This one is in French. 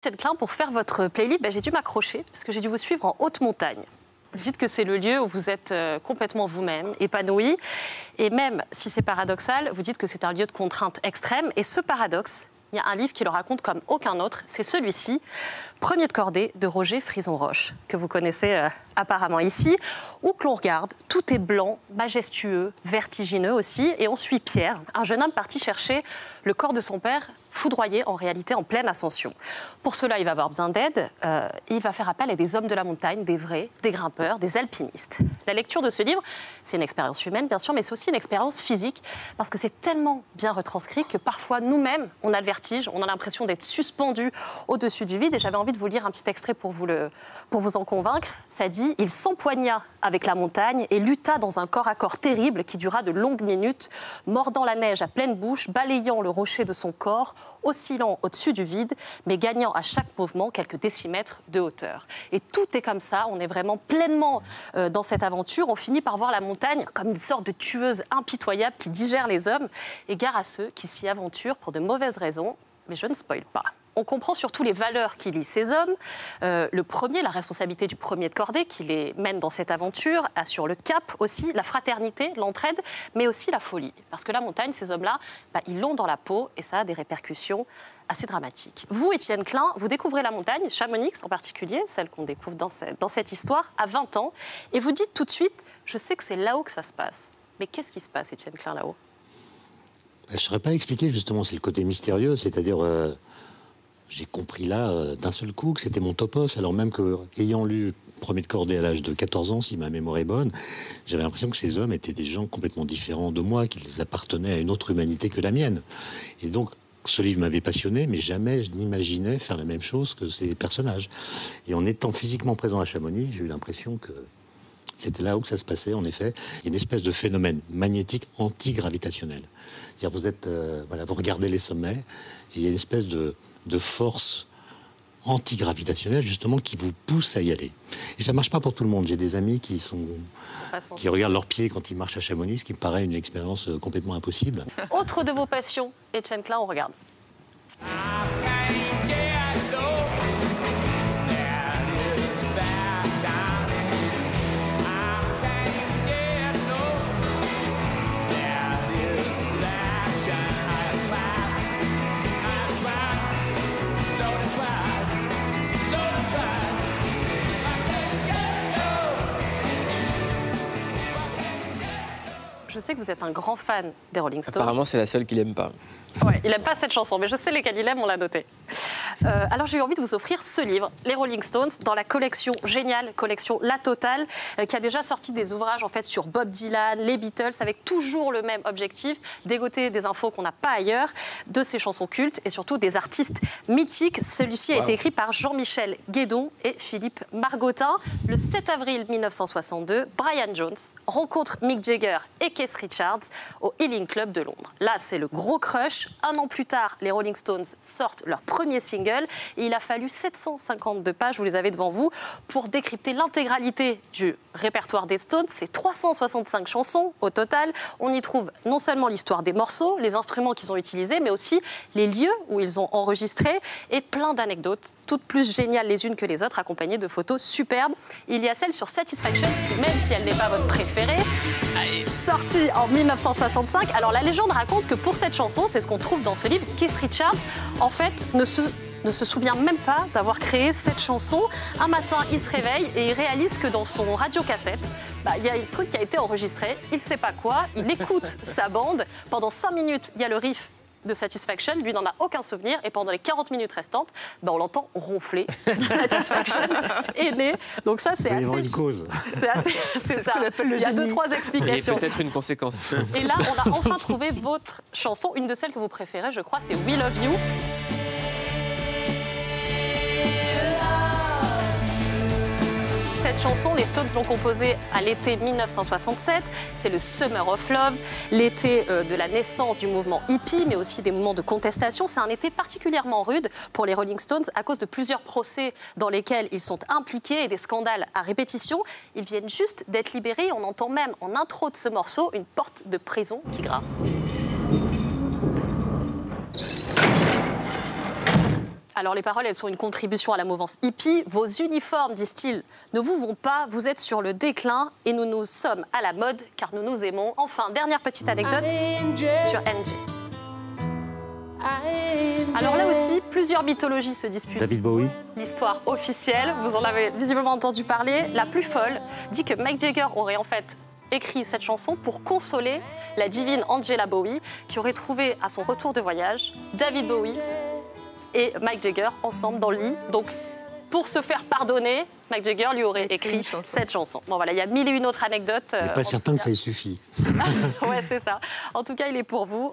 Étienne Klein, pour faire votre playlist, j'ai dû m'accrocher parce que j'ai dû vous suivre en haute montagne. Vous dites que c'est le lieu où vous êtes complètement vous-même, épanoui. Et même si c'est paradoxal, vous dites que c'est un lieu de contrainte extrême. Et ce paradoxe, il y a un livre qui le raconte comme aucun autre. C'est celui-ci, Premier de cordée, de Roger Frison-Roche, que vous connaissez apparemment ici, où que l'on regarde, tout est blanc, majestueux, vertigineux aussi. Et on suit Pierre, un jeune homme parti chercher le corps de son père, foudroyé en réalité en pleine ascension. Pour cela, il va avoir besoin d'aide. Il va faire appel à des hommes de la montagne, des vrais, des grimpeurs, des alpinistes. La lecture de ce livre, c'est une expérience humaine, bien sûr, mais c'est aussi une expérience physique, parce que c'est tellement bien retranscrit que parfois, nous-mêmes, on a le vertige, on a l'impression d'être suspendu au-dessus du vide. Et j'avais envie de vous lire un petit extrait pour vous en convaincre. Ça dit « Il s'empoigna avec la montagne et lutta dans un corps à corps terrible qui dura de longues minutes, mordant la neige à pleine bouche, balayant le rocher de son corps, oscillant au-dessus du vide, mais gagnant à chaque mouvement quelques décimètres de hauteur. » Et tout est comme ça, on est vraiment pleinement dans cette aventure. On finit par voir la montagne comme une sorte de tueuse impitoyable qui digère les hommes. Et gare à ceux qui s'y aventurent pour de mauvaises raisons, mais je ne spoil pas. On comprend surtout les valeurs qui lient ces hommes. Le premier, la responsabilité du premier de cordée qui les mène dans cette aventure, assure le cap aussi, la fraternité, l'entraide, mais aussi la folie. Parce que la montagne, ces hommes-là, ils l'ont dans la peau et ça a des répercussions assez dramatiques. Vous, Étienne Klein, vous découvrez la montagne, Chamonix en particulier, celle qu'on découvre dans cette histoire, à 20 ans. Et vous dites tout de suite, je sais que c'est là-haut que ça se passe. Mais qu'est-ce qui se passe, Étienne Klein, là-haut? Je ne saurais pas expliquer, justement, c'est le côté mystérieux, c'est-à-dire... J'ai compris là, d'un seul coup, que c'était mon topos, alors même qu'ayant lu Premier de cordée à l'âge de 14 ans, si ma mémoire est bonne, j'avais l'impression que ces hommes étaient des gens complètement différents de moi, qu'ils appartenaient à une autre humanité que la mienne. Et donc, ce livre m'avait passionné, mais jamais je n'imaginais faire la même chose que ces personnages. Et en étant physiquement présent à Chamonix, j'ai eu l'impression que c'était là où ça se passait, en effet. Il y a une espèce de phénomène magnétique antigravitationnel. C'est-à-dire, vous regardez les sommets, et il y a une espèce de force antigravitationnelle, justement, qui vous pousse à y aller. Et ça ne marche pas pour tout le monde. J'ai des amis qui regardent leurs pieds quand ils marchent à Chamonix, ce qui me paraît une expérience complètement impossible. Autre de vos passions, Étienne Klein, on regarde. Je sais que vous êtes un grand fan des Rolling Stones. Apparemment, c'est la seule qu'il n'aime pas. Ouais, il n'aime pas cette chanson, mais je sais lesquelles il aime, on l'a noté. Alors j'ai eu envie de vous offrir ce livre, Les Rolling Stones, dans la collection géniale, collection La Totale, qui a déjà sorti des ouvrages en fait sur Bob Dylan, les Beatles, avec toujours le même objectif, dégoter des infos qu'on n'a pas ailleurs, de ces chansons cultes et surtout des artistes mythiques. Celui-ci a été écrit par Jean-Michel Guédon et Philippe Margottin. Le 7 avril 1962, Brian Jones rencontre Mick Jagger et Keith Richards au Healing Club de Londres. Là, c'est le gros crush. Un an plus tard, les Rolling Stones sortent leur premier single et il a fallu 752 pages, vous les avez devant vous, pour décrypter l'intégralité du répertoire des Stones. C'est 365 chansons au total. On y trouve non seulement l'histoire des morceaux, les instruments qu'ils ont utilisés, mais aussi les lieux où ils ont enregistré et plein d'anecdotes, toutes plus géniales les unes que les autres, accompagnées de photos superbes. Il y a celle sur Satisfaction qui, même si elle n'est pas votre préférée, est sortie en 1965. Alors la légende raconte que pour cette chanson, c'est ce qu'on trouve dans ce livre, Keith Richards, en fait, ne se souvient même pas d'avoir créé cette chanson. Un matin, il se réveille et il réalise que dans son radiocassette, il y a un truc qui a été enregistré, il ne sait pas quoi, il écoute sa bande. Pendant 5 minutes, il y a le riff de Satisfaction, lui n'en a aucun souvenir, et pendant les 40 minutes restantes, on l'entend ronfler. Satisfaction est né. Donc ça, c'est assez... une cause. C'est ça. Il y a 2-3 explications. Et peut-être une conséquence. Et là, on a enfin trouvé votre chanson, une de celles que vous préférez, je crois, c'est We Love You. Cette chanson, les Stones l'ont composée à l'été 1967. C'est le Summer of Love, l'été de la naissance du mouvement hippie, mais aussi des moments de contestation. C'est un été particulièrement rude pour les Rolling Stones à cause de plusieurs procès dans lesquels ils sont impliqués et des scandales à répétition. Ils viennent juste d'être libérés. On entend même en intro de ce morceau une porte de prison qui grince. Alors les paroles, elles sont une contribution à la mouvance hippie. Vos uniformes, disent-ils, ne vous vont pas, vous êtes sur le déclin et nous sommes à la mode car nous nous aimons. Enfin, dernière petite anecdote sur NJ. Alors là aussi, plusieurs mythologies se disputent. David Bowie. L'histoire officielle, vous en avez visiblement entendu parler, la plus folle, dit que Mick Jagger aurait en fait écrit cette chanson pour consoler la divine Angela Bowie, qui aurait trouvé à son retour de voyage David Bowie et Mick Jagger ensemble dans le lit. Donc, pour se faire pardonner, Mick Jagger lui aurait écrit cette chanson. Bon voilà, il y a 1001 autres anecdotes. Je suis pas certain que ça ait suffi. Ouais, c'est ça. En tout cas, il est pour vous.